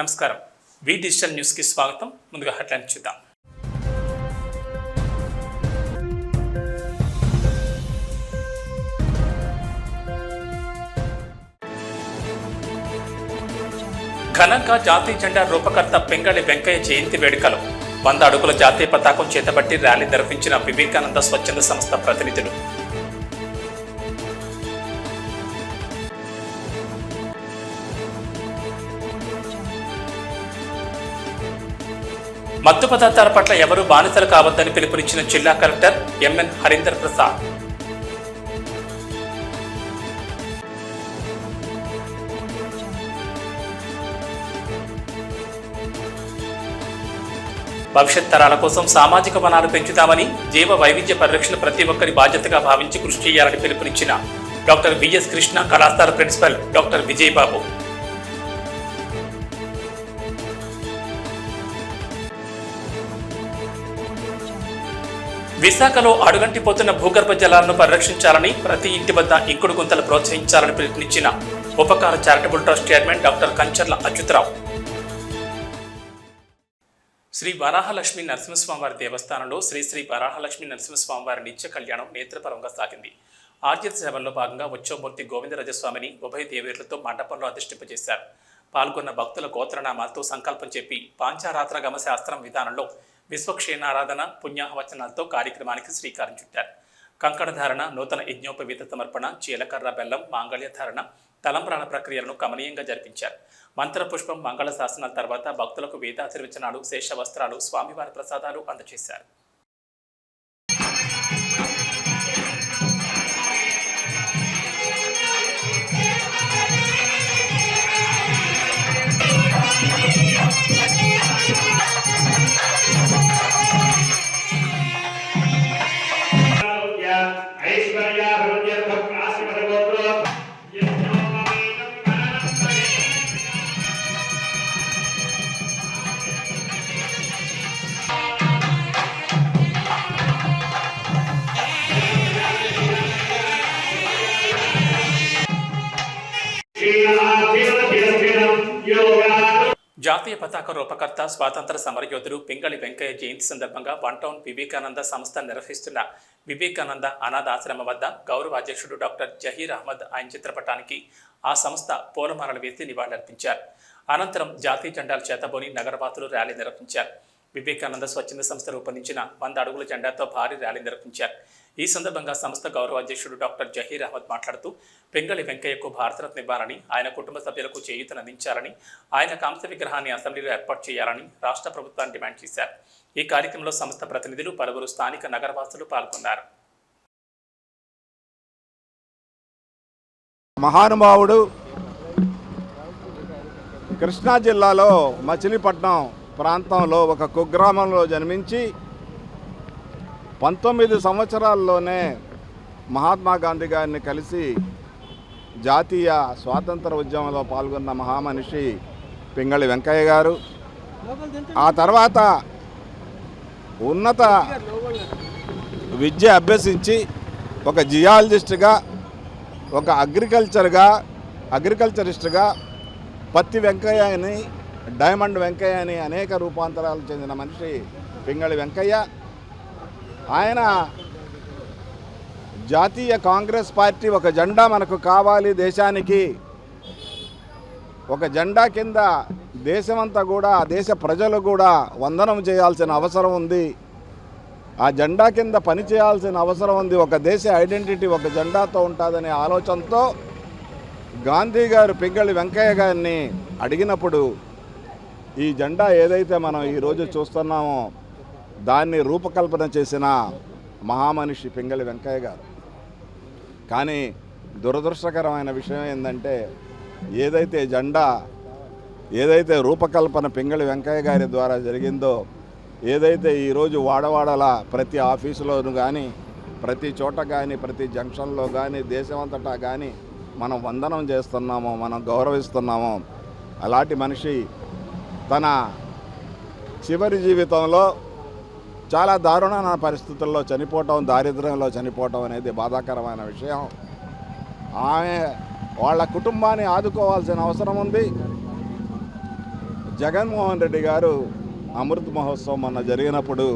నమస్కారం. వి digital news కి స్వాగతం. ముందుగా హెడ్లైన్ చూద్దాం. ఘనంగా జాతీయ జెండా రూపకర్త పింగళి వెంకయ్య జయంతి వేడుకలు. 100 అడుగుల జాతీయ పతాకం చేతబట్టి ర్యాలీ నిర్వహించిన వివేకానంద స్వచ్ఛంద సంస్థ ప్రతినిధులు. మత్తు పదార్థాల పట్ల ఎవరూ బానిసలు కావద్దని పిలుపునిచ్చిన జిల్లా కలెక్టర్ ఎంఎన్ హరీందర్ ప్రసాద్. భవిష్యత్ తరాల కోసం సామాజిక వనాలు పెంచుతామని, జీవ వైవిధ్య పరిరక్షణ ప్రతి ఒక్కరి బాధ్యతగా భావించి కృషి చేయాలని పిలుపునిచ్చిన డాక్టర్ విఎస్ కృష్ణ కళాశాల ప్రిన్సిపల్ డాక్టర్ విజయబాబు. విశాఖలో అడుగంటిపోతున్న భూగర్భ జలాలను పరిరక్షించాలని, ప్రతి ఇంటి వద్ద ఇంకుడు గుంతలు ప్రోత్సహించాలని పిలుపునిచ్చిన Upakara charitable trust chairman doctor Kancharla Achyutarao. Shri Varahalakshmi నరసింహస్వామివారి దేవస్థానంలో శ్రీ శ్రీ వరాహలక్ష్మి నరసింహస్వామివారి నిత్య కళ్యాణం నేత్రపరంగా సాగింది. ఆర్జిత సేవల్లో భాగంగా ఉత్సవమూర్తి గోవిందరాజస్వామిని ఉభయ దేవేరులతో మండపంలో అధిష్ఠింపజేశారు. పాల్గొన్న భక్తుల గోత్రనామాలతో సంకల్పం చెప్పి పాంచారాత్ర గమ శాస్త్రం విధానంలో విశ్వక్షేణారాధన పుణ్యాహవచనాలతో కార్యక్రమానికి శ్రీకారం చుట్టారు. కంకణధారణ, నూతన యజ్ఞోపవీత సమర్పణ, చీలకర్ర బెల్లం, మాంగళ్యధారణ, తలంబ్రాల ప్రక్రియలను కమనీయంగా జరిపించారు. మంత్రపుష్పం, మంగళ శాసనాల తర్వాత భక్తులకు వేదాశీర్వచనాలు, శేష వస్త్రాలు, స్వామివారి ప్రసాదాలు అందజేశారు. జాతీయ పతాక రూపకర్త, స్వాతంత్ర సమరయోధుడు పింగళి వెంకయ్య జయంతి సందర్భంగా వన్ టౌన్ వివేకానంద సంస్థ నిర్వహిస్తున్న వివేకానంద అనాథాశ్రమ వద్ద గౌరవ అధ్యక్షుడు డాక్టర్ జహీర్ అహ్మద్ ఆయన చిత్రపటానికి ఆ సంస్థ పూలమాలలు వేసి నివాళులర్పించారు. అనంతరం జాతీయ జెండాలు చేతబోని నగరవాసులు ర్యాలీ నిర్వహించారు. వివేకానంద స్వచ్ఛంద సంస్థ రూపొందించిన 100 అడుగుల జెండాతో భారీ ర్యాలీ నిర్వహించారు. ఈ సందర్భంగా సంస్థ గౌరవ అధ్యక్షుడు డాక్టర్ జహీర్ అహ్మద్ మాట్లాడుతూ పింగళి వెంకయ్యకు భారతరత్న ఇవ్వాలని, ఆయన కుటుంబ సభ్యులకు చేయూతనందించాలని, ఆయన కాంస్య విగ్రహాన్ని అసెంబ్లీలో ఏర్పాటు చేయాలని రాష్ట్ర ప్రభుత్వాన్ని డిమాండ్ చేశారు. ఈ కార్యక్రమంలో సంస్థ ప్రతినిధులు, పలువురు స్థానిక నగరవాసులు పాల్గొన్నారు. మహానుభావుడు కృష్ణా జిల్లాలో మచిలీపట్నం ప్రాంతంలో ఒక కుగ్రామంలో జన్మించి 19 సంవత్సరాల్లోనే మహాత్మా గాంధీ గారిని కలిసి జాతీయ స్వాతంత్ర ఉద్యమంలో పాల్గొన్న మహామనిషి పింగళి వెంకయ్య గారు. ఆ తర్వాత ఉన్నత విద్య అభ్యసించి ఒక జియాలజిస్ట్గా, ఒక అగ్రికల్చరిస్ట్గా పత్తి వెంకయ్య అని, డైమండ్ వెంకయ్య అని అనేక రూపాంతరాలు చెందిన మనిషి పింగళి వెంకయ్య. ఆయన జాతీయ కాంగ్రెస్ పార్టీ ఒక జెండా మనకు కావాలి దేశానికి, ఒక జెండా కింద దేశమంతా కూడా, దేశ ప్రజలు కూడా వందనం చేయాల్సిన అవసరం ఉంది, ఆ జెండా కింద పని చేయాల్సిన అవసరం ఉంది, ఒక దేశ ఐడెంటిటీ ఒక జెండాతో ఉంటుందనే ఆలోచనతో గాంధీ గారు పింగళి వెంకయ్య గారిని అడిగినప్పుడు ఈ జెండా ఏదైతే మనం ఈరోజు చూస్తున్నామో దాన్ని రూపకల్పన చేసిన మహామనిషి పింగళి వెంకయ్య గారు. కానీ దురదృష్టకరమైన విషయం ఏంటంటే ఏదైతే రూపకల్పన పింగళి వెంకయ్య గారి ద్వారా జరిగిందో, ఏదైతే ఈరోజు వాడవాడల ప్రతి ఆఫీసులోనూ కానీ, ప్రతి చోట కానీ, ప్రతి జంక్షన్లో కానీ, దేశమంతటా కానీ మనం వందనం చేస్తున్నామో, మనం గౌరవిస్తున్నామో, అలాంటి మనిషి తన చివరి జీవితంలో చాలా దారుణమైన పరిస్థితుల్లో చనిపోవటం, దారిద్ర్యంలో చనిపోవటం అనేది బాధాకరమైన విషయం. ఆమె వాళ్ళ కుటుంబాన్ని ఆదుకోవాల్సిన అవసరం ఉంది. జగన్మోహన్ రెడ్డి గారు అమృత్ మహోత్సవం మొన్న జరిగినప్పుడు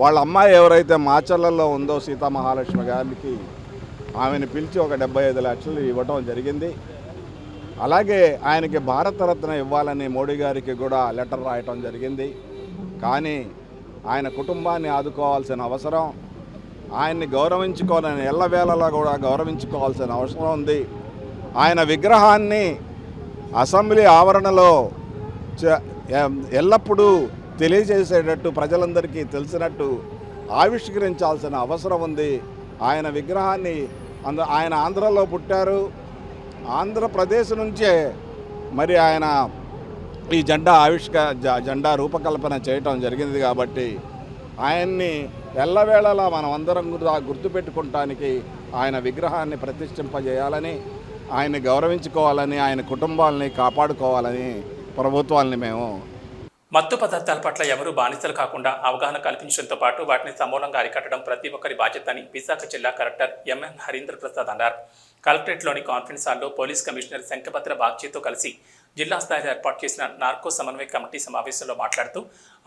వాళ్ళ అమ్మాయి ఎవరైతే మాచర్లలో ఉందో సీతామహాలక్ష్మి గారికి ఆమెను పిలిచి ఒక 75 లక్షలు ఇవ్వటం జరిగింది. అలాగే ఆయనకి భారతరత్న ఇవ్వాలని మోడీ గారికి కూడా లెటర్ రాయటం జరిగింది. కానీ ఆయన కుటుంబాన్ని ఆదుకోవాల్సిన అవసరం, ఆయన్ని గౌరవించుకోవాలని ఎల్లవేళలా కూడా గౌరవించుకోవాల్సిన అవసరం ఉంది. ఆయన విగ్రహాన్ని అసెంబ్లీ ఆవరణలో ఎల్లప్పుడూ తెలియజేసేటట్టు ప్రజలందరికీ తెలిసినట్టు ఆవిష్కరించాల్సిన అవసరం ఉంది. ఆయన విగ్రహాన్ని ఆయన ఆంధ్రలో పుట్టారు, ఆంధ్రప్రదేశ్ నుంచే మరి ఆయన ఈ జెండా రూపకల్పన చేయటం జరిగింది. కాబట్టి ఆయన్ని ఎల్లవేళలా మనం అందరం గుర్తుపెట్టుకోవటానికి ఆయన విగ్రహాన్ని ప్రతిష్ఠింపజేయాలని, ఆయన్ని గౌరవించుకోవాలని, ఆయన కుటుంబాలని కాపాడుకోవాలని ప్రభుత్వాన్ని మేము మత్తు పదార్థాల పట్ల ఎవరూ బానిసలు కాకుండా అవగాహన కల్పించడంతో పాటు వాటిని సమూలంగా అరికట్టడం ప్రతి ఒక్కరి బాధ్యత అని విశాఖ జిల్లా కలెక్టర్ ఎంఎన్ హరీంద్ర ప్రసాద్ అన్నారు. కలెక్టరేట్లోని కాన్ఫరెన్స్ హాల్లో పోలీస్ కమిషనర్ శంఖభద్ర బాగ్చేతో కలిసి జిల్లా స్థాయిలో ఏర్పాటు చేసిన నార్కో సమన్వయ కమిటీ సమావేశంలో మాట్లాడుతూ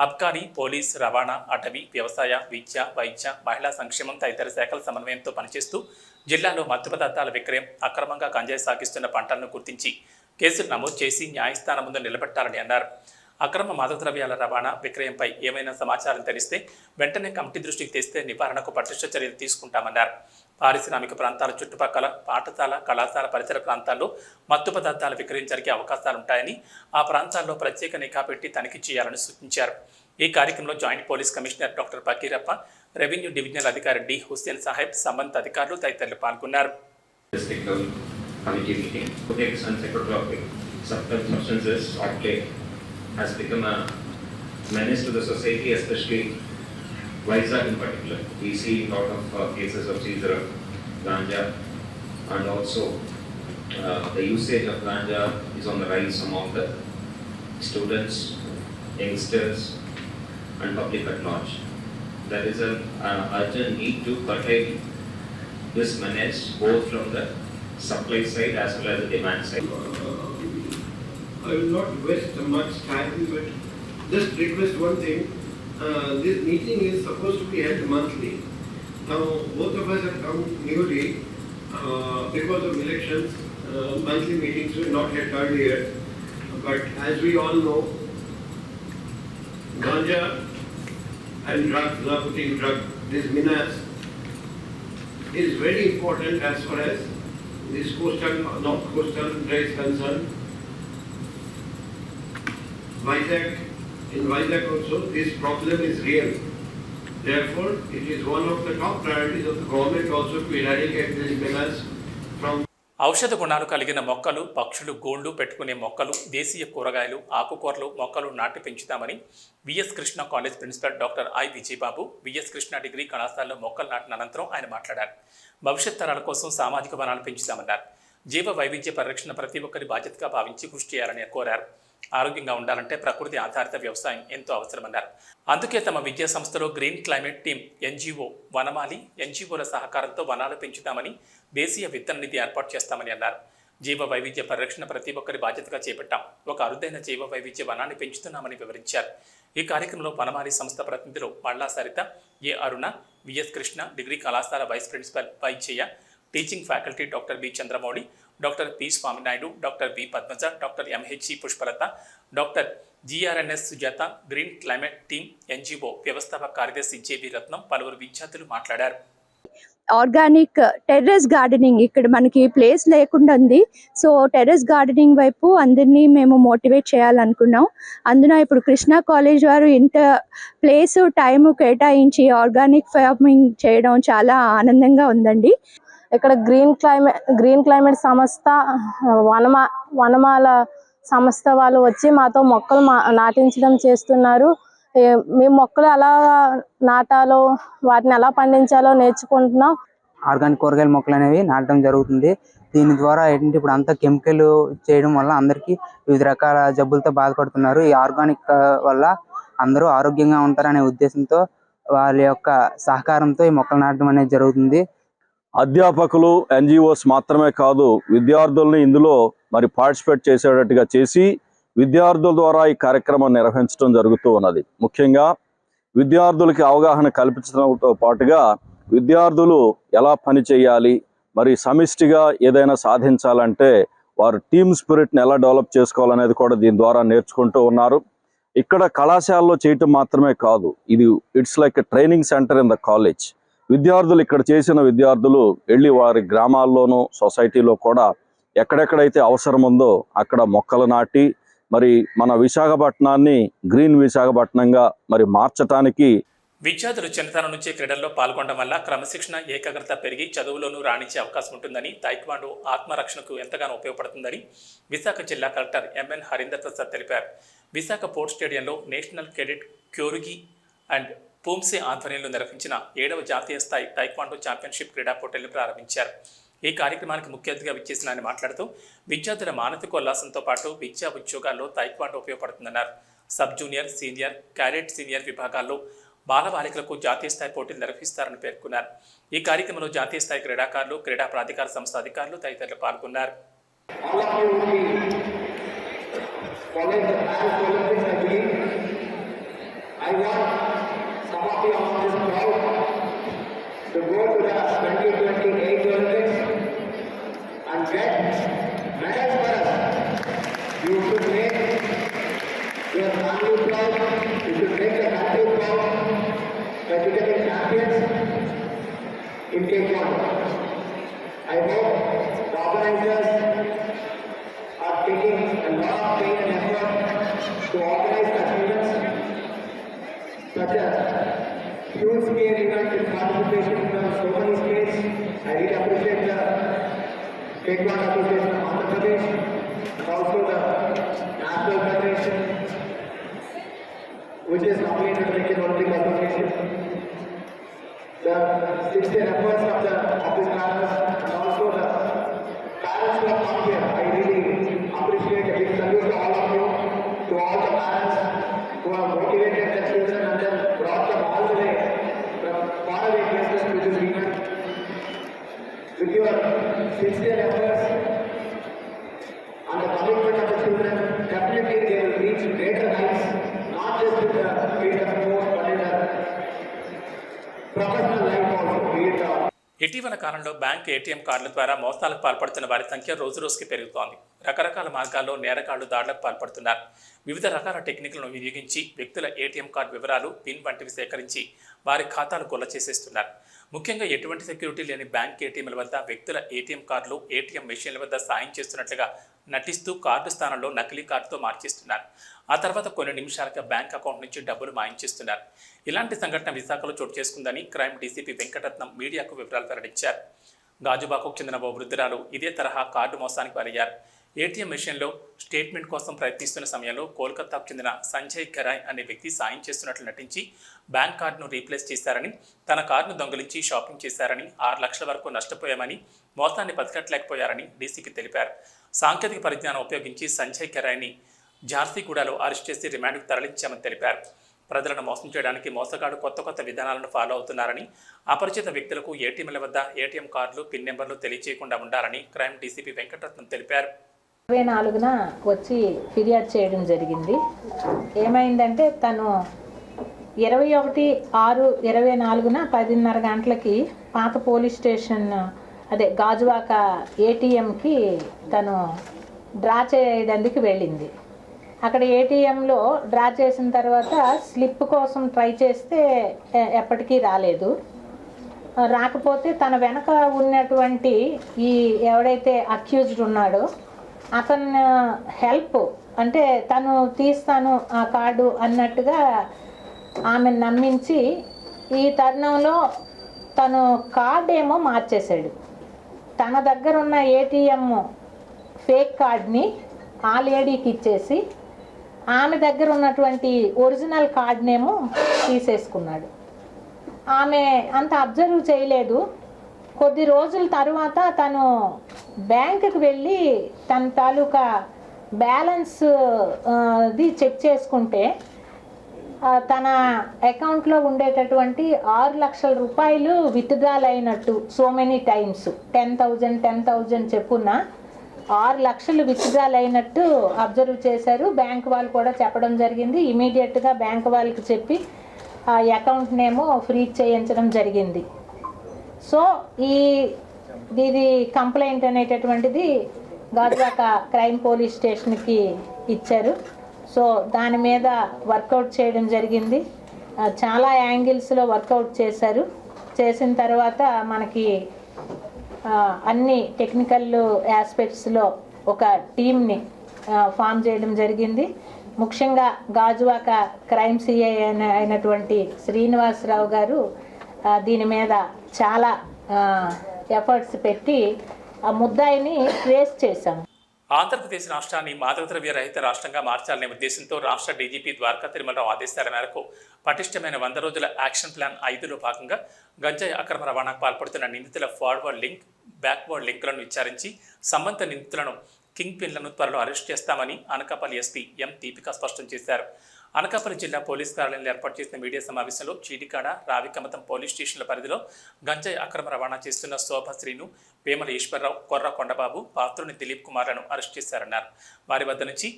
అబ్కారీ, పోలీస్, రవాణా, అటవీ, వ్యవసాయ, విద్య, వైద్య, మహిళా సంక్షేమం తదితర శాఖల సమన్వయంతో పనిచేస్తూ జిల్లాలో మత్తు పదార్థాల విక్రయం, అక్రమంగా గంజాయి సాగిస్తున్న పంటలను గుర్తించి కేసులు నమోదు చేసి న్యాయస్థానం ముందు నిలబెట్టాలని అన్నారు. అక్రమ మాదక ద్రవ్యాల రవాణా, విక్రయంపై ఏమైనా సమాచారం తెలిస్తే వెంటనే కమిటీ దృష్టికి తెస్తే నివారణకు పటిష్ట చర్యలు తీసుకుంటామన్నారు. పారిశ్రామిక ప్రాంతాల చుట్టుపక్కల పాఠశాల, కళాశాల పరిసర ప్రాంతాల్లో మత్తు పదార్థాల విక్రయం జరిగే అవకాశాలుంటాయని ఆ ప్రాంతాల్లో ప్రత్యేక నిఘా పెట్టి తనిఖీ చేయాలని సూచించారు. ఈ కార్యక్రమంలో joint police commissioner doctor Bakirappa, revenue divisional అధికారి డి హుస్సేన్ సాహెబ్, సంబంధిత అధికారులు తదితరులు పాల్గొన్నారు. Has become a menace to the society, especially Vizag in particular. We see a lot of cases of seizure of ganja, and also the usage of ganja is on the rise among the students, youngsters, and public at large. There is an urgent need to curtail this menace both from the supply side as well as the demand side. I will not waste much time, but just request one thing. This meeting is supposed to be held monthly. Now, both of us have come newly because of elections. Monthly meetings were not held earlier. But as we all know, ganja and drugs, narcotic drug, this menace is very important as far as this coastal, north coastal area is concerned. In Vizag also, this problem is real. Therefore, it is one of the top priorities of the government also to eradicate this menace from. ఔషధ గుణాలు కలిగిన మొక్కలు, పక్షులు గూళ్ళు పెట్టుకునే మొక్కలు, దేశీయ కూరగాయలు, ఆకుకూరలు మొక్కలు నాటి పెంచుతామని VS Krishna college principal doctor I Vijayababu VS Krishna degree కళాశాలలో మొక్కలు నాటిన అనంతరం ఆయన మాట్లాడారు. భవిష్యత్ తరాల కోసం సామాజిక వనాలు పెంచుతామన్నారు. జీవ వైవిధ్య పరిరక్షణ ప్రతి ఒక్కరి బాధ్యతగా భావించి కృషి చేయాలని కోరారు. ఆరోగ్యంగా ఉండాలంటే ప్రకృతి ఆధారిత వ్యవసాయం ఎంతో అవసరమన్నారు. అందుకే తమ విద్యా సంస్థలో గ్రీన్ క్లైమేట్ టీమ్, ఎన్జీఓ, వనమాలి, ఎన్జీఓల సహకారంతో వనాలు పెంచుతామని, దేశీయ విత్తన నిధి ఏర్పాటు చేస్తామని అన్నారు. జీవ వైవిధ్య పరిరక్షణ ప్రతి ఒక్కరి బాధ్యతగా చేపట్టాం. ఒక అరుదైన జీవ వైవిధ్య వనాన్ని పెంచుతున్నామని వివరించారు. ఈ కార్యక్రమంలో వనమాలి సంస్థ ప్రతినిధులు Malla Saritha, A Aruna, VS Krishna degree కళాశాల vice principal Vaijayya, teaching faculty doctor B Chandramouli, doctor P Swaminaidu, doctor B Padmaja, doctor MHC Pushpalatha, doctor GRNS Sujatha, green climate team, NGO వ్యవస్థాపక కార్యదర్శి జేవి రత్నం, పలువురు విద్యార్థులు మాట్లాడారు. ఆర్గానిక్ టెర్రస్ గార్డెనింగ్ ఇక్కడ మనకి ప్లేస్ లేకుండా ఉంది. సో టెర్రస్ గార్డెనింగ్ వైపు అందరినీ మేము మోటివేట్ చేయాలనుకున్నాం. అందున ఇప్పుడు కృష్ణా కాలేజ్ వారు ఇంత ప్లేస్ టైం కేటాయించి ఆర్గానిక్ ఫార్మింగ్ చేయడం చాలా ఆనందంగా ఉందండి. ఇక్కడ గ్రీన్ క్లైమేట్ సంస్థ, వనమాల సంస్థ వాళ్ళు వచ్చి మాతో మొక్కలు నాటించడం చేస్తున్నారు. మేము మొక్కలు ఎలా నాటాలో, వాటిని ఎలా పండించాలో నేర్చుకుంటున్నాం. ఆర్గానిక్ కూరగాయల మొక్కలు అనేవి నాటడం జరుగుతుంది. దీని ద్వారా ఏంటంటే ఇప్పుడు అంతా కెమికల్ చేయడం వల్ల అందరికీ వివిధ రకాల జబ్బులతో బాధపడుతున్నారు. ఈ ఆర్గానిక్ వల్ల అందరూ ఆరోగ్యంగా ఉంటారనే ఉద్దేశంతో వాళ్ళ యొక్క సహకారంతో ఈ మొక్కలు నాటడం అనేది జరుగుతుంది. అధ్యాపకులు, ఎన్జిఓస్ మాత్రమే కాదు, విద్యార్థుల్ని ఇందులో మరి పార్టిసిపేట్ చేసేటట్టుగా చేసి విద్యార్థుల ద్వారా ఈ కార్యక్రమం నిర్వహించడం జరుగుతూ ఉన్నది. ముఖ్యంగా విద్యార్థులకి అవగాహన కల్పించడంతో పాటుగా విద్యార్థులు ఎలా పని చేయాలి, మరి సమిష్టిగా ఏదైనా సాధించాలంటే వారు టీమ్ స్పిరిట్ని ఎలా డెవలప్ చేసుకోవాలనేది కూడా దీని ద్వారా నేర్చుకుంటూ ఉన్నారు. ఇక్కడ కళాశాలలో చేయటం మాత్రమే కాదు, ఇది it's like a training centre in the college. విద్యార్థులు ఇక్కడ చేసిన విద్యార్థులు వెళ్ళి వారి గ్రామాల్లోనూ సొసైటీలో కూడా ఎక్కడెక్కడైతే అవసరం ఉందో అక్కడ మొక్కలు నాటి మరి మన విశాఖపట్నాన్ని గ్రీన్ విశాఖపట్నంగా మరి మార్చటానికి విద్యార్థులు చిన్నతనం నుంచే క్రీడల్లో పాల్గొనడం వల్ల క్రమశిక్షణ, ఏకాగ్రత పెరిగి చదువులోనూ రాణించే అవకాశం ఉంటుందని, తాయిక్వాండో ఆత్మరక్షణకు ఎంతగానో ఉపయోగపడుతుందని విశాఖ జిల్లా కలెక్టర్ ఎంఎన్ హరీందర్ ప్రసాద్ తెలిపారు. విశాఖ పోర్ట్ స్టేడియంలో నేషనల్ కెడెట్ క్యోరుగి అండ్ పూమ్సే ఆధ్వర్యంలో నిర్వహించిన 7వ జాతీయ స్థాయి తాయిక్వాండో ఛాంపియన్షిప్ క్రీడా పోటీలను ప్రారంభించారు. ఈ కార్యక్రమానికి ముఖ్య అతిథిగా విచ్చేసిన ఆయన మాట్లాడుతూ విద్యార్థుల మానసిక ఉల్లాసంతో పాటు విద్యా ఉద్యోగాల్లో తాయిక్వాండో ఉపయోగపడుతుందన్నారు. Sub junior, senior, cadet senior విభాగాల్లో బాలబాలికలకు జాతీయ స్థాయి పోటీలు నిర్వహిస్తారని పేర్కొన్నారు. ఈ కార్యక్రమంలో జాతీయ స్థాయి క్రీడాకారులు, క్రీడా ప్రాధికార సంస్థ అధికారులు తదితరులు పాల్గొన్నారు. In Taekwondo. I hope the organizers are taking a lot of pain and effort to organize the events, such as huge scale events with participation from so many states. I really appreciate the Taekwondo Association of Andhra Pradesh and also the National Federation, which is nominated by the Indian Olympic Association. The sincere efforts of the office parents and also the parents who have come here. I really appreciate a big salute to all of you, to all the parents who have motivated their children and then brought them all the way from faraway places to this event. With your sincere efforts and the commitment of the children, definitely they will reach greater heights, not just in the field of sport, but in the professional life also. ఇటీవల కాలంలో bank ATM కార్డుల ద్వారా మోసాలకు పాల్పడుతున్న వారి సంఖ్య రోజురోజుకి పెరుగుతోంది. రకరకాల మార్గాల్లో నేరగాళ్లు దాడులకు పాల్పడుతున్నారు. వివిధ రకాల టెక్నిక్లను వినియోగించి వ్యక్తుల ఏటీఎం కార్డు వివరాలు, పిన్ వంటివి సేకరించి వారి ఖాతాలు కొల్ల చేసేస్తున్నారు. ముఖ్యంగా ఎటువంటి సెక్యూరిటీ లేని బ్యాంక్ ఏటీఎంల వద్ద వ్యక్తుల ఏటీఎం కార్డులు, ఏటీఎం మెషిన్ల వద్ద సాయం చేస్తున్నట్లుగా నటిస్తూ కార్డు స్థానంలో నకిలీ కార్డుతో మార్చేస్తున్నారు. ఆ తర్వాత కొన్ని నిమిషాలుగా బ్యాంక్ అకౌంట్ నుంచి డబ్బులు మాయించేస్తున్నారు. ఇలాంటి సంఘటన విశాఖలో చోటు చేసుకుందని క్రైమ్ డీసీపీ వెంకటరత్నం మీడియాకు వివరాలు వెల్లడించారు. గాజుబాకు చెందిన ఓ వృద్ధురాలు ఇదే తరహా కార్డు మోసానికి బలయ్యారు. ఏటీఎం మెషిన్లో స్టేట్మెంట్ కోసం ప్రయత్నిస్తున్న సమయంలో కోల్కతాకు చెందిన సంజయ్ కెరాయ్ అనే వ్యక్తి సాయం చేస్తున్నట్లు నటించి బ్యాంక్ కార్డును రీప్లేస్ చేశారని, తన కార్డును దొంగిలించి షాపింగ్ చేశారని, 6 లక్షల వరకు నష్టపోయామని, మోసాన్ని పసిగట్టలేకపోయారని డీసీపీ తెలిపారు. సాంకేతిక పరిజ్ఞానం ఉపయోగించి సంజయ్ కెరాయ్ని జార్సిగూడలో అరెస్ట్ చేసి రిమాండ్కు తరలించామని తెలిపారు. ప్రజలను మోసం చేయడానికి మోసగాడు కొత్త విధానాలను ఫాలో అవుతున్నారని, అపరిచిత వ్యక్తులకు ఏటీఎంల వద్ద ఏటీఎం కార్డులు, పిన్ నెంబర్లు తెలియచేయకుండా ఉండాలని క్రైమ్ డీసీపీ వెంకటరత్నం తెలిపారు. 24న వచ్చి ఫిర్యాదు చేయడం జరిగింది. ఏమైందంటే తను 21/6/24న 10:30 గంటలకి పాత పోలీస్ స్టేషన్ గాజువాక ఏటీఎంకి తను డ్రా చేయడానికి వెళ్ళింది. అక్కడ ఏటీఎంలో డ్రా చేసిన తర్వాత స్లిప్ కోసం ట్రై చేస్తే ఎప్పటికీ రాలేదు. రాకపోతే తన వెనక ఉన్నటువంటి ఈ ఎవడైతే అక్యూజ్డ్ ఉన్నాడో అతను హెల్ప్ అంటే తను తీస్తాను ఆ కార్డు అన్నట్టుగా ఆమెను నమ్మించి ఈ తరుణంలో తను కార్డు ఏమో మార్చేశాడు. తన దగ్గర ఉన్న ఏటీఎం ఫేక్ కార్డ్ని ఆ లేడీకి ఇచ్చేసి ఆమె దగ్గర ఉన్నటువంటి ఒరిజినల్ కార్డ్నేమో తీసేసుకున్నాడు. ఆమె అంత అబ్జర్వ్ చేయలేదు. కొద్ది రోజుల తర్వాత తను బ్యాంకుకి వెళ్ళి తన తాలూకా బ్యాలెన్స్ ది చెక్ చేసుకుంటే తన అకౌంట్లో ఉండేటటువంటి 6 లక్షల రూపాయలు విత్డ్రాల్ అయినట్టు సో మెనీ టైమ్స్ 10,000 చెప్పున 6 లక్షలు విత్డ్రాల్ అయినట్టు అబ్జర్వ్ చేశారు. బ్యాంక్ వాళ్ళు కూడా చెప్పడం జరిగింది. ఇమీడియట్గా బ్యాంక్ వాళ్ళకి చెప్పి ఆ అకౌంట్ నేమో ఫ్రీజ్ చేయించడం జరిగింది. సో ఇది కంప్లైంట్ అనేటటువంటిది గాజువాక క్రైమ్ పోలీస్ స్టేషన్కి ఇచ్చారు. సో దాని మీద వర్కౌట్ చేయడం జరిగింది. చాలా యాంగిల్స్లో వర్కౌట్ చేశారు. చేసిన తర్వాత మనకి అన్ని టెక్నికల్ ఆస్పెక్ట్స్లో ఒక టీమ్ని ఫామ్ చేయడం జరిగింది. ముఖ్యంగా గాజువాక క్రైమ్ సిఐ అయినటువంటి శ్రీనివాసరావు గారు దీని మీద చాలా ఎఫర్ట్స్ పెట్టి ఆ ముద్దాయిని ట్రేస్ చేశాము. ఆంధ్రప్రదేశ్ రాష్ట్రాన్ని మాదకద్రవ్య రహిత రాష్ట్రంగా మార్చాలనే ఉద్దేశంతో రాష్ట్ర డీజీపీ ద్వారకా తిరుమలరావు ఆదేశాల మేరకు పటిష్టమైన 100 రోజుల యాక్షన్ ప్లాన్ 5లో భాగంగా గంజాయి అక్రమ రవాణాకు పాల్పడుతున్న నిందితుల ఫార్వర్డ్ లింక్, బ్యాక్వర్డ్ లింకులను విచారించి సంబంధిత నిందితులను కింగ్ పిన్లను త్వరలో అరెస్ట్ చేస్తామని అనకాపల్లి ఎస్పీ ఎం దీపిక స్పష్టం చేశారు. అనకాపల్లి జిల్లా పోలీస్ కార్యాలయంలో ఏర్పాటు చేసిన మీడియా సమావేశంలో చీడికాడ, రావికమతం పోలీస్ స్టేషన్ల పరిధిలో గంజాయి అక్రమ రవాణా చేస్తున్న శోభశ్రీను, వేమల ఈశ్వరరావు, కొర్ర కొండబాబు, పాత్రుని దిలీప్ కుమార్లను అరెస్ట్ చేశారన్నారు. వారి వద్ద నుంచి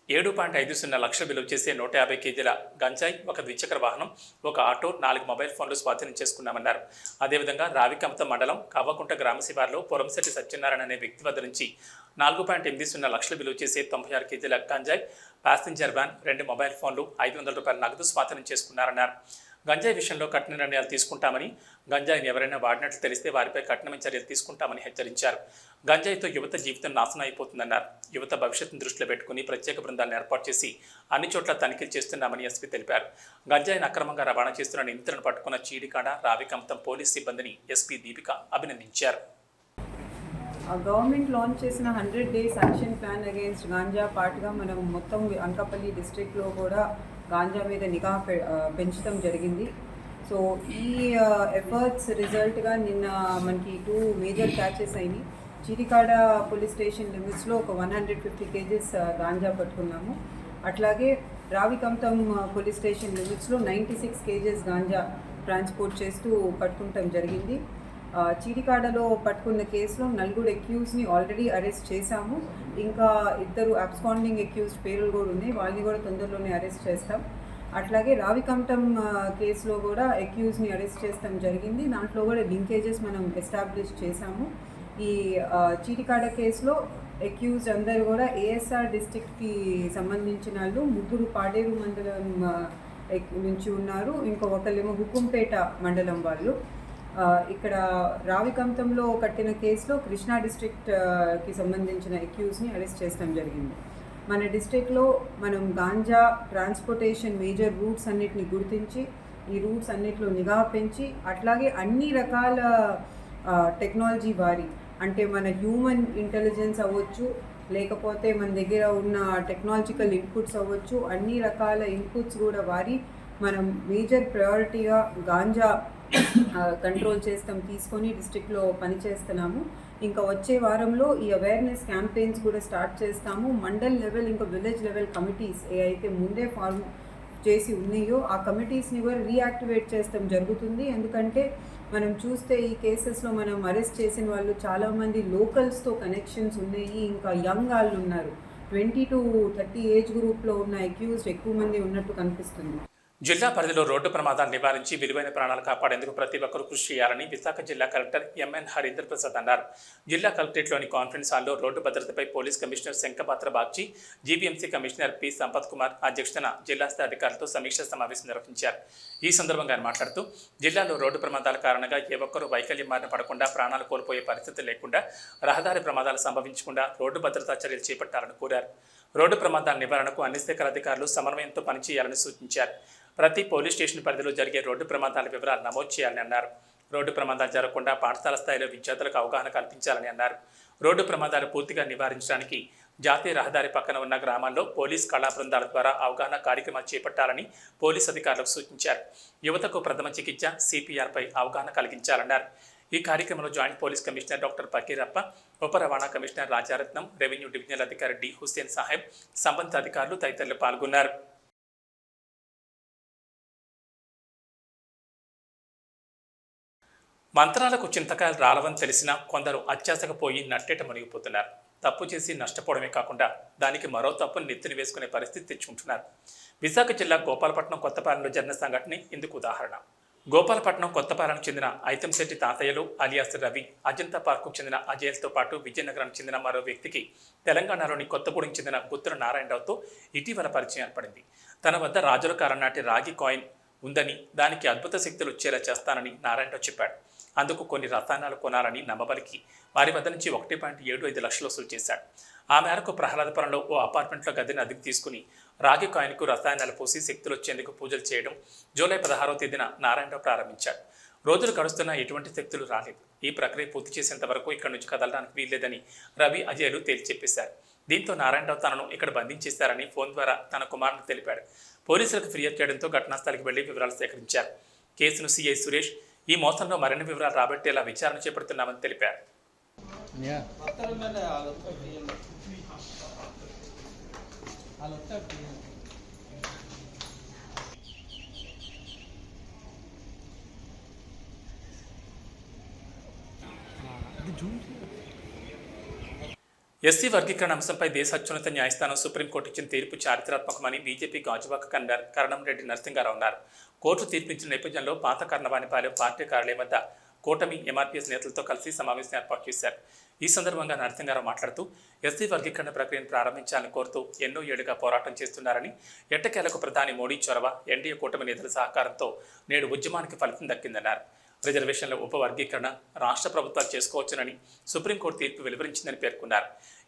7.50 లక్షలు విలువ చేసే 150 కేజీల గంజాయి, ఒక ద్విచక్ర వాహనం, ఒక ఆటో, 4 మొబైల్ ఫోన్లు స్వాధీనం చేసుకున్నామన్నారు. అదేవిధంగా రావికమతం మండలం కవ్వకుంట గ్రామ శివార్లో పొరంశెట్టి సత్యనారాయణ అనే వ్యక్తి వద్ద నుంచి 4.80 లక్షలు విలువ చేసే 96 కేజీల గంజాయి, ప్యాసింజర్ వ్యాన్, 2 మొబైల్ ఫోన్లు, 500 రూపాయల నగదు స్వాధీనం చేసుకున్నారన్నారు. గంజాయి విషయంలో కఠిన నిర్ణయాలు తీసుకుంటామని, గంజాయిని ఎవరైనా వాడినట్లు తెలిస్తే వారిపై కఠినమైన చర్యలు తీసుకుంటామని హెచ్చరించారు. గంజాయితో యువత జీవితం నాశనం అయిపోతుందన్నారు. యువత భవిష్యత్తును దృష్టిలో పెట్టుకుని ప్రత్యేక బృందాలను ఏర్పాటు చేసి అన్ని చోట్ల తనిఖీలు చేస్తున్నామని ఎస్పీ తెలిపారు. గంజాయిని అక్రమంగా రవాణా చేస్తున్న నిందితులను పట్టుకున్న చీడికాడ, రావికమతం పోలీస్ సిబ్బందిని ఎస్పీ దీపిక అభినందించారు. గవర్నమెంట్ లాంచ్ చేసిన 100 days action plan against ganja పార్ట్గా మనం మొత్తం అనకాపల్లి డిస్ట్రిక్ట్లో కూడా గాంజా మీద నిఘా పెంచడం జరిగింది. సో ఈ ఎఫర్ట్స్ రిజల్ట్గా నిన్న మనకి 2 మేజర్ క్యాచెస్ అయినాయి. చీడికాడ పోలీస్ స్టేషన్ లిమిట్స్లో ఒక 150 కేజెస్ గాంజా పట్టుకున్నాము. అట్లాగే రావికమతం పోలీస్ స్టేషన్ లిమిట్స్లో 96 కేజెస్ గాంజా ట్రాన్స్పోర్ట్ చేస్తూ పట్టుకుంటాం జరిగింది. చీడికాడలో పట్టుకున్న కేసులో 4 అక్యూజ్ని ఆల్రెడీ అరెస్ట్ చేశాము. ఇంకా 2 అబ్స్కాండింగ్ అక్యూజ్డ్ పేర్లు కూడా ఉన్నాయి, వాళ్ళని కూడా తొందరలోనే అరెస్ట్ చేస్తాం. అట్లాగే రావికమతం కేసులో కూడా అక్యూజ్ని అరెస్ట్ చేస్తాం జరిగింది. దాంట్లో కూడా లింకేజెస్ మనం ఎస్టాబ్లిష్ చేశాము. ఈ చీడికాడ కేసులో అక్యూజ్ అందరు కూడా ఏఎస్ఆర్ డిస్ట్రిక్ట్కి సంబంధించిన వాళ్ళు, 3 పాడేరు మండలం నుంచి ఉన్నారు, ఒకళ్ళేమో హుకుంపేట మండలం వాళ్ళు. ఇక్కడ రావికమతంలో కట్టిన కేసులో కృష్ణా డిస్ట్రిక్ట్కి సంబంధించిన అక్యూజ్ని అరెస్ట్ చేయడం జరిగింది. మన డిస్ట్రిక్ట్లో మనం గాంజా ట్రాన్స్పోర్టేషన్ మేజర్ రూట్స్ అన్నిటిని గుర్తించి ఈ రూట్స్ అన్నిటిలో నిఘా పెంచి, అట్లాగే అన్ని రకాల టెక్నాలజీ వారి, అంటే మన హ్యూమన్ ఇంటెలిజెన్స్ అవ్వచ్చు, లేకపోతే మన దగ్గర ఉన్న టెక్నాలజికల్ ఇన్పుట్స్ అవ్వచ్చు, అన్ని రకాల ఇన్పుట్స్ కూడా వారి మనం మేజర్ ప్రయారిటీగా గాంజా కంట్రోల్ తీసుకొని డిస్ట్రిక్ట్లో పనిచేస్తున్నాము. ఇంకా వచ్చే వారంలో ఈ అవేర్నెస్ క్యాంపెయిన్స్ కూడా స్టార్ట్ చేస్తాము. మండల్ లెవెల్ ఇంకా విలేజ్ లెవెల్ కమిటీస్ ఏ అయితే ముందే ఫార్మ్ చేసి ఉన్నాయో ఆ కమిటీస్ని కూడా రీయాక్టివేట్ చేస్తాం జరుగుతుంది. ఎందుకంటే మనం చూస్తే ఈ కేసెస్లో మనం అరెస్ట్ చేసిన వాళ్ళు చాలామంది లోకల్స్తో కనెక్షన్స్ ఉన్నాయి, ఇంకా యంగ్ వాళ్ళు ఉన్నారు. 20 to 30 ఏజ్ గ్రూప్లో ఉన్న అక్యూజ్డ్ ఎక్కువ మంది ఉన్నట్టు కనిపిస్తుంది. జిల్లా పరిధిలో రోడ్డు ప్రమాదాలు నివారించి విలువైన ప్రాణాలు కాపాడేందుకు ప్రతి ఒక్కరూ కృషి చేయాలని విశాఖ జిల్లా కలెక్టర్ ఎంఎన్ హరీందర్ ప్రసాద్ అన్నారు. జిల్లా కలెక్టరేట్లోని కాన్ఫరెన్స్ హాల్లో రోడ్డు భద్రతపై police commissioner Shankhabrata Bagchi, GVMC commissioner P Sampath Kumar అధ్యక్షతన జిల్లా స్థాయి అధికారులతో సమీక్షా సమావేశం నిర్వహించారు. ఈ సందర్భంగా ఆయన మాట్లాడుతూ జిల్లాలో రోడ్డు ప్రమాదాల కారణంగా ఏ ఒక్కరూ వైకల్యం బారిన పడకుండా, ప్రాణాలు కోల్పోయే పరిస్థితి లేకుండా, రహదారి ప్రమాదాలు సంభవించకుండా రోడ్డు భద్రతా చర్యలు చేపట్టాలని కోరారు. రోడ్డు ప్రమాదాల నివారణకు అన్ని శాఖల అధికారులు సమన్వయంతో పనిచేయాలని సూచించారు. ప్రతి పోలీస్ స్టేషన్ పరిధిలో జరిగే రోడ్డు ప్రమాదాల వివరాలు నమోదు చేయాలని అన్నారు. రోడ్డు ప్రమాదాలు జరగకుండా పాఠశాల స్థాయిలో విద్యార్థులకు అవగాహన కల్పించాలని అన్నారు. రోడ్డు ప్రమాదాలు పూర్తిగా నివారించడానికి జాతీయ రహదారి పక్కన ఉన్న గ్రామాల్లో పోలీస్ కళా బృందాల ద్వారా అవగాహన కార్యక్రమాలు చేపట్టాలని పోలీస్ అధికారులకు సూచించారు. యువతకు ప్రథమ చికిత్స, సిపిఆర్పై అవగాహన కలిగించాలన్నారు. ఈ కార్యక్రమంలో joint police commissioner doctor Fakirappa, ఉప రవాణా కమిషనర్ రాజారత్నం, రెవెన్యూ డివిజనల్ అధికారి డి హుస్సేన్ సాహెబ్, సంబంధిత అధికారులు తదితరులు పాల్గొన్నారు. మంత్రాలకు చింతకాయలు రాలవని తెలిసినా కొందరు అత్యాశకు పోయి నట్టేట మునిగిపోతున్నారు. తప్పు చేసి నష్టపోవడమే కాకుండా దానికి మరో తప్పును నెత్తిన వేసుకునే పరిస్థితి తెచ్చుకుంటున్నారు. విశాఖ జిల్లా గోపాలపట్నం కొత్తపాలెంలో జరిగిన సంఘటన ఇందుకు ఉదాహరణ. గోపాలపట్నం కొత్తపాలెంకు చెందిన ఐతంశెట్టి తాతయ్యలు అలియాస్ రవి, అజంతా పార్కుకు చెందిన అజయ్తో పాటు విజయనగరానికి చెందిన మరో వ్యక్తికి తెలంగాణలోని కొత్తగూడెం చెందిన గుత్తుల నారాయణరావుతో ఇటీవల పరిచయం ఏర్పడింది. తన వద్ద రాజుల కాలం నాటి రాగి కాయిన్ ఉందని, దానికి అద్భుత శక్తులు వచ్చేలా చేస్తానని నారాయణరావు చెప్పాడు. అందుకు కొన్ని రసాయనాలు కొనాలని నమ్మబలికి వారి వద్ద నుంచి 1.75 లక్షలు వసూలు చేశాడు. ఆ మేరకు ప్రహ్లాదపురంలో ఓ అపార్ట్మెంట్లో గదిని అద్దెకు తీసుకుని రాగి కాయిన్కు రసాయనాలు పోసి శక్తులు వచ్చేందుకు పూజలు చేయడం జూలై 16వ తేదీన నారాయణరావు ప్రారంభించాడు. రోజులు గడుస్తున్నా ఎటువంటి శక్తులు రాలేదు. ఈ ప్రక్రియ పూర్తి చేసేంత వరకు ఇక్కడి నుంచి కదలడానికి వీల్లేదని రవి, అజయ్లు తేల్చి చెప్పేశారు. దీంతో నారాయణరావు తనను ఇక్కడ బంధించేశారని ఫోన్ ద్వారా తన కుమారునికి తెలిపాడు. పోలీసులకు ఫిర్యాదు చేయడంతో ఘటనా స్థలికి వెళ్లి వివరాలు సేకరించారు. కేసును సిఐ సురేష్ ఈ మోసంలో మరిన్ని వివరాలు రాబట్టేలా విచారణ చేపడుతున్నామని తెలిపారు. ఎస్సీ వర్గీకరణ అంశంపై దేశ అత్యున్నత న్యాయస్థానం సుప్రీంకోర్టు ఇచ్చిన తీర్పు చారిత్రాత్మకమని బీజేపీ గాజువాక కన్వీనర్ కరణంరెడ్డి నరసింహారావు అన్నారు. కోర్టు తీర్పిచ్చిన నేపథ్యంలో పాత కర్ణవానిపాలెం పార్టీ కార్యాలయం వద్ద కూటమి ఎంఆర్పీఎస్ నేతలతో కలిసి సమావేశం ఏర్పాటు చేశారు. ఈ సందర్భంగా నరసింహారావు మాట్లాడుతూ ఎస్సీ వర్గీకరణ ప్రక్రియను ప్రారంభించాలని కోరుతూ ఎన్నో ఏళ్లుగా పోరాటం చేస్తున్నారని, ఎట్టకేలకు ప్రధాని మోడీ చొరవ, ఎన్డీఏ కూటమి నేతల సహకారంతో నేడు ఉద్యమానికి ఫలితం దక్కిందన్నారు. రిజర్వేషన్ల ఉపవర్గీకరణ రాష్ట్ర ప్రభుత్వాలు చేసుకోవచ్చునని సుప్రీంకోర్టు తీర్పు వెలువరించిందని పేర్కొన్నారు.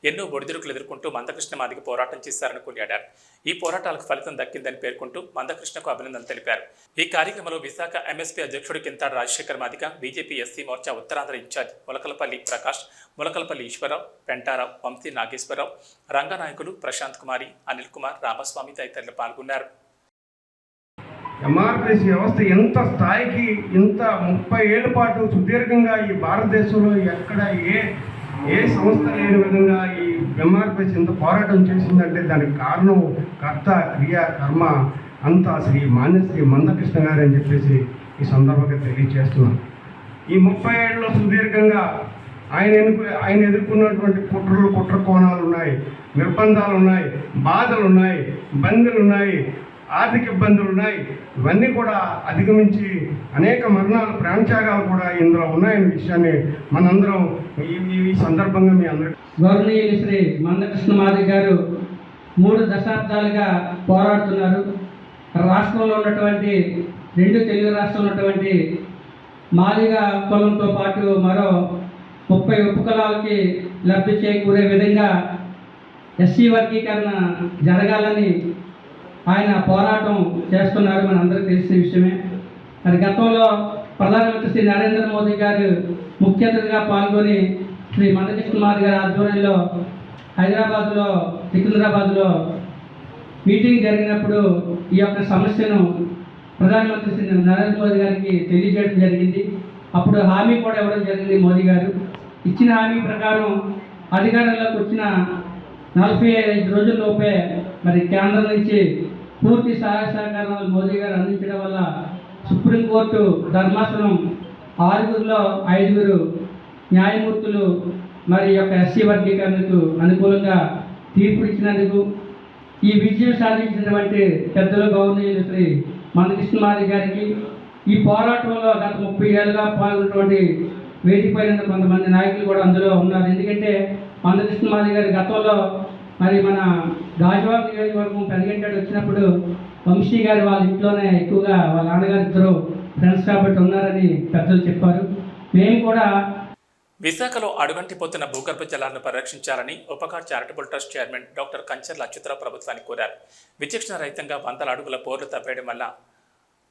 ఎన్నో ఒడిదుడుకులు ఎదుర్కొంటూ మందకృష్ణ మాదిగ పోరాటం చేశారని కొనియాడారు. ఈ పోరాటాలకు ఫలితం దక్కిందని పేర్కొంటూ మందకృష్ణకు అభినందనలు తెలిపారు. ఈ కార్యక్రమంలో విశాఖ ఎంఎస్పీ అధ్యక్షుడు Kinthadu Rajasekhar Madiga, BJP SC Morcha Uttarandhra incharge Mulakalapalli Prakash, Mulakalapalli Eswararao, Pentarao, Vamsi Nageswararao, Ranganayakulu Prashanth Kumari, Anil Kumar, Ramaswamy తదితరులు పాల్గొన్నారు. ఎంఆర్పిఎస్ వ్యవస్థ ఎంత స్థాయికి, ఇంత 30 ఏళ్ల పాటు సుదీర్ఘంగా ఈ భారతదేశంలో ఎక్కడ ఏ సంస్థ లేని విధంగా ఈ ఎంఆర్పిఎస్ ఇంత పోరాటం చేసిందంటే దానికి కారణం కర్త, క్రియ, కర్మ అంతా శ్రీ మాన్యశ్రీ మందకృష్ణ గారు అని చెప్పేసి ఈ సందర్భంగా తెలియజేస్తున్నాను. ఈ 30 ఏళ్ళలో సుదీర్ఘంగా ఆయన ఎదుర్కొన్నటువంటి కుట్ర కోణాలు ఉన్నాయి, నిర్బంధాలు ఉన్నాయి, బాధలు ఉన్నాయి, బందీలు ఉన్నాయి, ఆర్థిక ఇబ్బందులు ఉన్నాయి. ఇవన్నీ కూడా అధిగమించి అనేక మరణాలు, ప్రాణత్యాగాలు కూడా ఇందులో ఉన్నాయనే విషయాన్ని మనందరం ఈ సందర్భంగా మీ అందరికీ గౌరవనీయులు శ్రీ మందకృష్ణ మాదిగ గారు 3 దశాబ్దాలుగా పోరాడుతున్నారు. రాష్ట్రంలో ఉన్నటువంటి 2 తెలుగు రాష్ట్రాలు ఉన్నటువంటి మాదిగ కులంతో పాటు మరో 30 ఉపకులాలకి లబ్ధి చేకూరే విధంగా ఎస్సీ వర్గీకరణ జరగాలని ఆయన పోరాటం చేస్తున్నారు. మనందరికీ తెలిసిన విషయమే. మరి గతంలో ప్రధానమంత్రి శ్రీ నరేంద్ర మోదీ గారు ముఖ్య అతిథిగా పాల్గొని శ్రీ మందకృష్ణ మాదిగ గారి ఆధ్వర్యంలో హైదరాబాద్లో, సికింద్రాబాద్లో మీటింగ్ జరిగినప్పుడు ఈ యొక్క సమస్యను ప్రధానమంత్రి శ్రీ నరేంద్ర మోదీ గారికి తెలియజేయడం జరిగింది. అప్పుడు హామీ కూడా ఇవ్వడం జరిగింది. మోదీ గారు ఇచ్చిన హామీ ప్రకారం అధికారంలోకి వచ్చిన 45 రోజుల్లోపే మరి కేంద్రం నుంచి పూర్తి సహాయ సహకారాలు మోదీ గారు అందించడం వల్ల సుప్రీంకోర్టు ధర్మాసనం 6గురిలో 5గురు న్యాయమూర్తులు మరి యొక్క ఎస్సీ వర్గీకరణకు అనుకూలంగా తీర్పు ఇచ్చినందుకు ఈ విజయం సాధించినటువంటి పెద్దలు గౌరవనీయులు శ్రీ మందకృష్ణ మాదిగ గారికి, ఈ పోరాటంలో గత 30 ఏళ్ళుగా పాల్గొన్నటువంటి వేదికపైన కొంతమంది నాయకులు కూడా అందులో ఉన్నారు. ఎందుకంటే మందకృష్ణ మాదిగ గారి గతంలో మరి మన గాజువాక నియోజకవర్గం పెదగంటాడు వచ్చినప్పుడు వంశీ గారు వాళ్ళ ఇంట్లోనే ఎక్కువగా వాళ్ళ నాన్నగారు ఇద్దరు ఫ్రెండ్స్ కాబట్టి ఉన్నారని పెద్దలు చెప్పారు. మేము కూడా విశాఖలో అడుగంటిపోతున్న భూగర్భ జలాలను పరిరక్షించాలని Upakar charitable trust chairman doctor Kancharla Achyutarao ప్రభుత్వాన్ని కోరారు. విచక్షణ రహితంగా 100 అడుగుల బోర్లు తవ్వేయడం వల్ల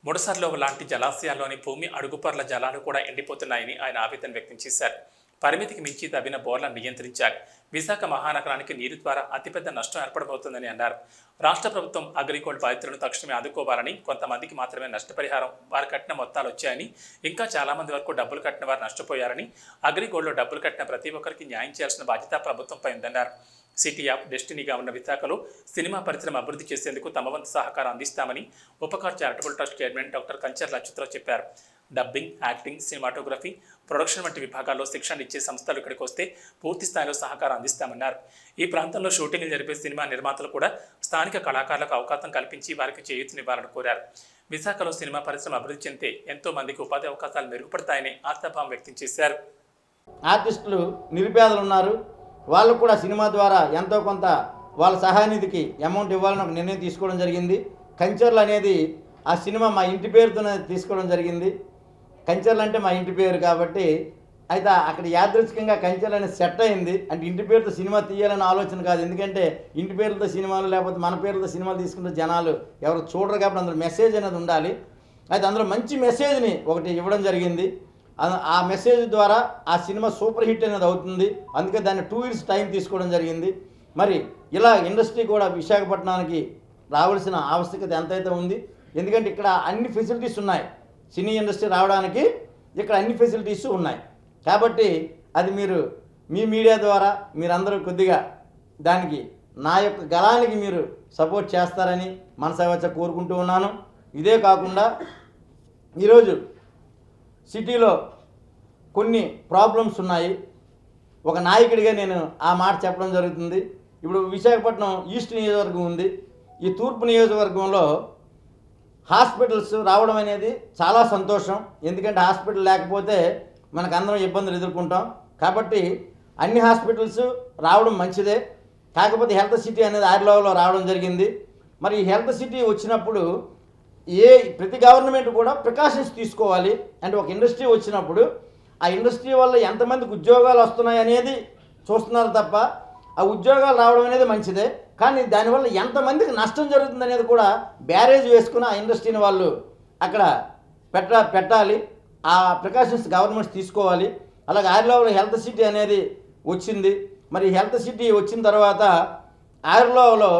ముడసర్లో లాంటి జలాశయాల్లోని భూమి అడుగుపర్ల జలాలు కూడా ఎండిపోతున్నాయని ఆయన ఆవేదన వ్యక్తం చేశారు. పరిమితికి మించి తవ్విన బోర్లను నియంత్రించాలి. విశాఖ మహానగరానికి నీరు ద్వారా అతిపెద్ద నష్టం ఏర్పడబోతుందని అన్నారు. రాష్ట్ర ప్రభుత్వం అగ్రిగోల్డ్ బాధితులను తక్షణమే ఆదుకోవాలని, కొంతమందికి మాత్రమే నష్టపరిహారం వారు కట్టిన మొత్తాలు వచ్చాయని, ఇంకా చాలామంది వరకు డబ్బులు కట్టిన వారు నష్టపోయారని, అగ్రిగోల్డ్లో డబ్బులు కట్టిన ప్రతి ఒక్కరికి న్యాయం చేయాల్సిన బాధ్యత ప్రభుత్వంపై ఉందన్నారు. సిటీ ఆఫ్ డెస్టినీగా ఉన్న విశాఖలో సినిమా పరిశ్రమ అభివృద్ధి చేసేందుకు తమ వంతు సహకారం అందిస్తామని Upakar charitable trust chairman doctor Kancharla Achyutarao చెప్పారు. డబ్బింగ్, యాక్టింగ్, సినిమాటోగ్రఫీ, ప్రొడక్షన్ వంటి విభాగాల్లో శిక్షణ ఇచ్చే సంస్థలు ఇక్కడికి వస్తే పూర్తి స్థాయిలో సహకారం అందిస్తామన్నారు. ఈ ప్రాంతంలో షూటింగ్లు జరిపే సినిమా నిర్మాతలు కూడా స్థానిక కళాకారులకు అవకాశం కల్పించి వారికి చేయూతనివ్వాలని కోరారు. విశాఖలో సినిమా పరిశ్రమ అభివృద్ధి చెందితే ఎంతో మందికి ఉపాధి అవకాశాలు మెరుగుపడతాయని ఆశాభావం వ్యక్తం చేశారు. ఆర్టిస్టులు నిరుపేదలు ఉన్నారు, వాళ్ళు కూడా సినిమా ద్వారా ఎంతో కొంత వాళ్ళ సహాయనిధికి అమౌంట్ ఇవ్వాలని ఒక నిర్ణయం తీసుకోవడం జరిగింది. కంచర్లు అనేది ఆ సినిమా మా ఇంటి పేరుతోనే తీసుకోవడం జరిగింది. కంచర్లు అంటే మా ఇంటి పేరు కాబట్టి అయితే అక్కడ యాదృచ్ఛికంగా కంచర్లు అనేది సెట్ అయింది. అంటే ఇంటి పేరుతో సినిమా తీయాలనే ఆలోచన కాదు, ఎందుకంటే ఇంటి పేరుతో సినిమాలు లేకపోతే మన పేరుతో సినిమాలు తీసుకుంటే జనాలు ఎవరు చూడరు కాబట్టి అందులో మెసేజ్ అనేది ఉండాలి. అయితే అందులో మంచి మెసేజ్ని ఒకటి ఇవ్వడం జరిగింది. ఆ మెసేజ్ ద్వారా ఆ సినిమా సూపర్ హిట్ అనేది అవుతుంది. అందుకే దాన్ని 2 years టైం తీసుకోవడం జరిగింది. మరి ఇలా ఇండస్ట్రీ కూడా విశాఖపట్నానికి రావాల్సిన ఆవశ్యకత ఎంతైతే ఉంది, ఎందుకంటే ఇక్కడ అన్ని ఫెసిలిటీస్ ఉన్నాయి. సినీ ఇండస్ట్రీ రావడానికి ఇక్కడ అన్ని ఫెసిలిటీస్ ఉన్నాయి. కాబట్టి అది మీరు మీ మీడియా ద్వారా మీరందరూ కొద్దిగా దానికి నా యొక్క గళానికి మీరు సపోర్ట్ చేస్తారని మనసావచ్చ కోరుకుంటూ ఉన్నాను. ఇదే కాకుండా ఈరోజు సిటీలో కొన్ని ప్రాబ్లమ్స్ ఉన్నాయి. ఒక నాయకుడిగా నేను ఆ మాట చెప్పడం జరుగుతుంది. ఇప్పుడు విశాఖపట్నం ఈస్ట్ నియోజకవర్గం ఉంది. ఈ తూర్పు నియోజకవర్గంలో హాస్పిటల్స్ రావడం అనేది చాలా సంతోషం. ఎందుకంటే హాస్పిటల్ లేకపోతే మనకు అందరం ఇబ్బందులు ఎదుర్కొంటాం. కాబట్టి అన్ని హాస్పిటల్స్ రావడం మంచిదే. కాకపోతే హెల్త్ సిటీ అనేది ఆర్లోలో రావడం జరిగింది. మరి ఈ హెల్త్ సిటీ వచ్చినప్పుడు ప్రతి గవర్నమెంట్ కూడా ప్రికాషన్స్ తీసుకోవాలి. అంటే ఒక ఇండస్ట్రీ వచ్చినప్పుడు ఆ ఇండస్ట్రీ వల్ల ఎంతమందికి ఉద్యోగాలు వస్తున్నాయి అనేది చూస్తున్నారు తప్ప ఆ ఉద్యోగాలు రావడం అనేది మంచిదే, కానీ దానివల్ల ఎంతమందికి నష్టం జరుగుతుంది అనేది కూడా బ్యారేజ్ వేసుకుని ఆ ఇండస్ట్రీని వాళ్ళు అక్కడ పెట్టాలి. ఆ ప్రికాషన్స్ గవర్నమెంట్స్ తీసుకోవాలి. అలాగే ఆర్లోలో హెల్త్ సిటీ అనేది వచ్చింది. మరి హెల్త్ సిటీ వచ్చిన తర్వాత ఆర్లోలో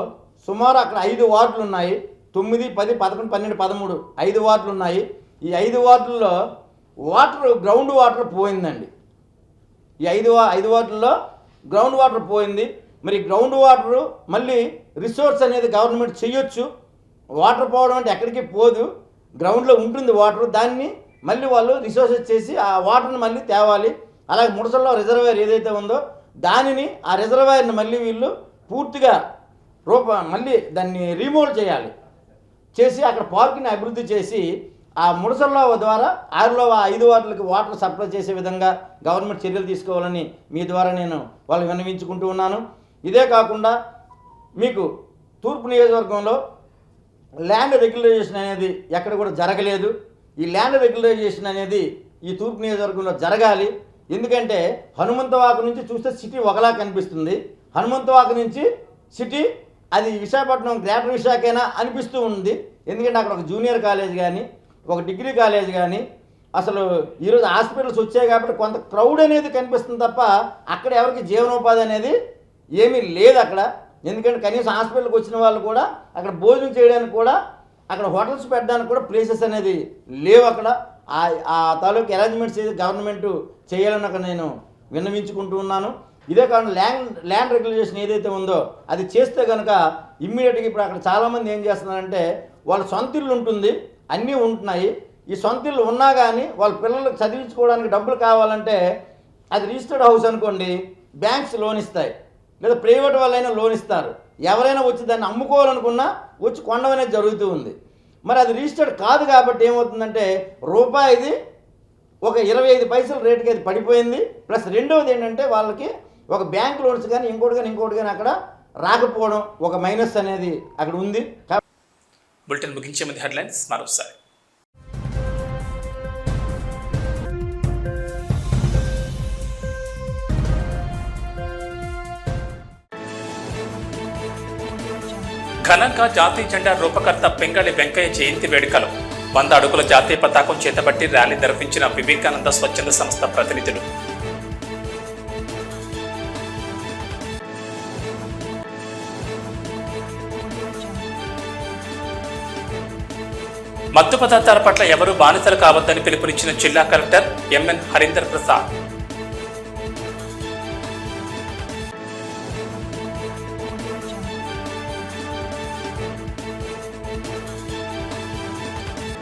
సుమారు అక్కడ 5 వార్డులు ఉన్నాయి. 9, 10, 11, 12, 13 5 వార్డులు ఉన్నాయి. ఈ 5 వార్డుల్లో గ్రౌండ్ వాటర్ పోయిందండి. ఈ 5 వార్డుల్లో గ్రౌండ్ వాటర్ పోయింది. మరి గ్రౌండ్ వాటర్ మళ్ళీ రిసోర్స్ అనేది గవర్నమెంట్ చేయొచ్చు. వాటర్ పోవడం అంటే ఎక్కడికి పోదు, గ్రౌండ్లో ఉంటుంది వాటర్. దాన్ని మళ్ళీ వాళ్ళు రిసోర్సెస్ చేసి ఆ వాటర్ని మళ్ళీ తేవాలి. అలాగే ముడసల్లో రిజర్వాయర్ ఏదైతే ఉందో దానిని ఆ రిజర్వాయర్ని మళ్ళీ వీళ్ళు పూర్తిగా మళ్ళీ దాన్ని రీమోల్డ్ చేసి అక్కడ పార్క్ని అభివృద్ధి చేసి ఆ ముడసల్లో ద్వారా ఆరులో 5 వార్డులకి వాటర్ సప్లై చేసే విధంగా గవర్నమెంట్ చర్యలు తీసుకోవాలని మీ ద్వారా నేను వాళ్ళకి విన్నవించుకుంటూ ఉన్నాను. ఇదే కాకుండా మీకు తూర్పు నియోజకవర్గంలో ల్యాండ్ రెగ్యులరైజేషన్ అనేది ఎక్కడ కూడా జరగలేదు. ఈ ల్యాండ్ రెగ్యులరైజేషన్ అనేది ఈ తూర్పు నియోజకవర్గంలో జరగాలి. ఎందుకంటే హనుమంతవాక నుంచి చూస్తే సిటీ ఒకలా కనిపిస్తుంది. హనుమంతవాక నుంచి సిటీ అది విశాఖపట్నం గ్రేటర్ విశాఖైనా అనిపిస్తూ ఉంది. ఎందుకంటే అక్కడ ఒక జూనియర్ కాలేజ్ కానీ ఒక డిగ్రీ కాలేజ్ కానీ అసలు ఈరోజు హాస్పిటల్స్ వచ్చాయి కాబట్టి కొంత క్రౌడ్ అనేది కనిపిస్తుంది తప్ప అక్కడ ఎవరికి జీవనోపాధి అనేది ఏమీ లేదు అక్కడ. ఎందుకంటే కనీసం హాస్పిటల్కి వచ్చిన వాళ్ళు కూడా అక్కడ భోజనం చేయడానికి కూడా అక్కడ హోటల్స్ పెట్టడానికి కూడా ప్లేసెస్ అనేది లేవు అక్కడ. ఆ తాలూకు అరేంజ్మెంట్స్ ఏది గవర్నమెంట్ చేయాలని అక్కడ నేను విన్నవించుకుంటూ ఉన్నాను. ఇదే కాకుండా ల్యాండ్ రెగ్యులేషన్ ఏదైతే ఉందో అది చేస్తే కనుక ఇమ్మీడియట్గా ఇప్పుడు అక్కడ చాలామంది ఏం చేస్తున్నారంటే వాళ్ళ సొంత ఇల్లు ఉంటుంది, అన్నీ ఉంటున్నాయి. ఈ సొంత ఇల్లు ఉన్నా కానీ వాళ్ళ పిల్లలకు చదివించుకోవడానికి డబ్బులు కావాలంటే అది రిజిస్టర్డ్ హౌస్ అనుకోండి, బ్యాంక్స్ లోన్ ఇస్తాయి, లేదా ప్రైవేట్ వాళ్ళైనా లోన్ ఇస్తారు. ఎవరైనా వచ్చి దాన్ని అమ్ముకోవాలనుకున్నా వచ్చి కొనడం అనేది జరుగుతూ ఉంది. మరి అది రిజిస్టర్డ్ కాదు కాబట్టి ఏమవుతుందంటే రూపాయిది ఒక 25 పైసలు రేటుకి అది పడిపోయింది. ప్లస్ రెండవది ఏంటంటే వాళ్ళకి ఒక బ్యాంక్ లోన్స్ కానీ ఇంకోటి కానీ అక్కడ రాకపోవడం ఒక మైనస్ అనేది అక్కడ ఉంది. బులెటిన్ ముగించే ముందు హెడ్లైన్స్ మరోసారి. ఘనంగా జాతీయ జెండా రూపకర్త పింగళి వెంకయ్య జయంతి వేడుకలు. 100 అడుగుల జాతీయ పతాకం చేతబట్టి ర్యాలీ నిర్వహించిన వివేకానంద స్వచ్ఛంద సంస్థ ప్రతినిధులు. మత్తు పదార్థాల పట్ల ఎవరూ బానిసలు కావద్దని పిలుపునిచ్చిన జిల్లా కలెక్టర్ ఎంఎన్ హరీందర్ ప్రసాద్.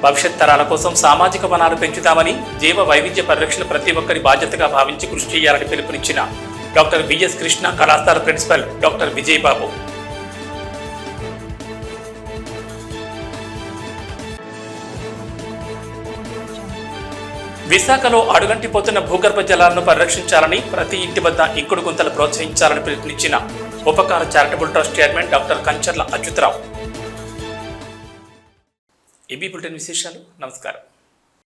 భవిష్యత్ తరాల కోసం సామాజిక వనాలు పెంచుతామని, జీవ వైవిధ్య పరిరక్షణ ప్రతి ఒక్కరి బాధ్యతగా భావించి కృషి చేయాలని పిలుపునిచ్చిన డాక్టర్ విఎస్ కృష్ణ కళాశాల ప్రిన్సిపల్ డాక్టర్ విజయబాబు. విశాఖలో అడుగంటిపోతున్న భూగర్భ జలాలను పరిరక్షించాలని, ప్రతి ఇంటి వద్ద ఇంకుడు గుంతలు ప్రోత్సహించాలని పిలుపునిచ్చిన Upakara charitable trust chairman doctor Kancharla Achyutarao. ఇవి బులెటిన్ విశేషాలు. నమస్కారం.